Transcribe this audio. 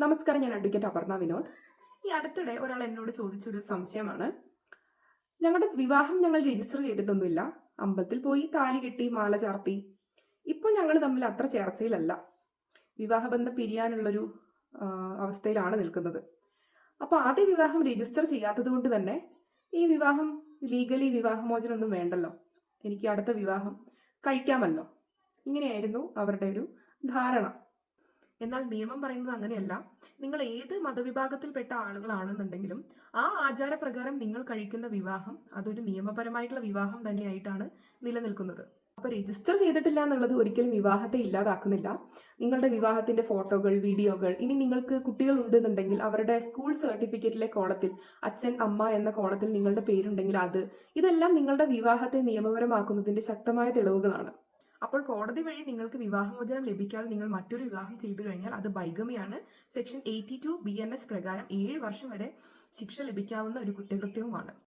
നമസ്കാരം, ഞാൻ അഡ്വക്കേറ്റ് അപർണ വിനോദ്. ഈ അടുത്തിടെ ഒരാൾ എന്നോട് ചോദിച്ചൊരു സംശയമാണ്. ഞങ്ങളുടെ വിവാഹം ഞങ്ങൾ രജിസ്റ്റർ ചെയ്തിട്ടൊന്നുമില്ല. അമ്പലത്തിൽ പോയി താലി കെട്ടി മാല ചാർത്തി. ഇപ്പോൾ ഞങ്ങൾ തമ്മിൽ അത്ര ചേർച്ചയിലല്ല. വിവാഹബന്ധം പിരിയാനുള്ളൊരു അവസ്ഥയിലാണ് നിൽക്കുന്നത്. അപ്പോൾ ആദ്യ വിവാഹം രജിസ്റ്റർ ചെയ്യാത്തത് കൊണ്ട് തന്നെ ഈ വിവാഹം ലീഗലി വിവാഹമോചനമൊന്നും വേണ്ടല്ലോ, എനിക്ക് അടുത്ത വിവാഹം കഴിക്കാമല്ലോ. ഇങ്ങനെയായിരുന്നു അവരുടെ ഒരു ധാരണ. എന്നാൽ നിയമം പറയുന്നത് അങ്ങനെയല്ല. നിങ്ങൾ ഏത് മതവിഭാഗത്തിൽപ്പെട്ട ആളുകളാണെന്നുണ്ടെങ്കിലും ആ ആചാരപ്രകാരം നിങ്ങൾ കഴിക്കുന്ന വിവാഹം അതൊരു നിയമപരമായിട്ടുള്ള വിവാഹം തന്നെയായിട്ടാണ് നിലനിൽക്കുന്നത്. അപ്പൊ രജിസ്റ്റർ ചെയ്തിട്ടില്ല എന്നുള്ളത് ഒരിക്കലും വിവാഹത്തെ ഇല്ലാതാക്കുന്നില്ല. നിങ്ങളുടെ വിവാഹത്തിന്റെ ഫോട്ടോകൾ, വീഡിയോകൾ, ഇനി നിങ്ങൾക്ക് കുട്ടികൾ ഉണ്ടെന്നുണ്ടെങ്കിൽ അവരുടെ സ്കൂൾ സർട്ടിഫിക്കറ്റിലെ കോളത്തിൽ അച്ഛൻ, അമ്മ എന്ന കോളത്തിൽ നിങ്ങളുടെ പേരുണ്ടെങ്കിൽ ഇതെല്ലാം നിങ്ങളുടെ വിവാഹത്തെ നിയമപരമാക്കുന്നതിന്റെ ശക്തമായ തെളിവുകളാണ്. അപ്പോൾ കോടതി വഴി നിങ്ങൾക്ക് വിവാഹമോചനം ലഭിക്കാതെ നിങ്ങൾ മറ്റൊരു വിവാഹം ചെയ്തു കഴിഞ്ഞാൽ അത് ബൈഗമിയാണ്. സെക്ഷൻ 82 BNS പ്രകാരം 7 വർഷം വരെ ശിക്ഷ ലഭിക്കാവുന്ന ഒരു കുറ്റകൃത്യവുമാണ്.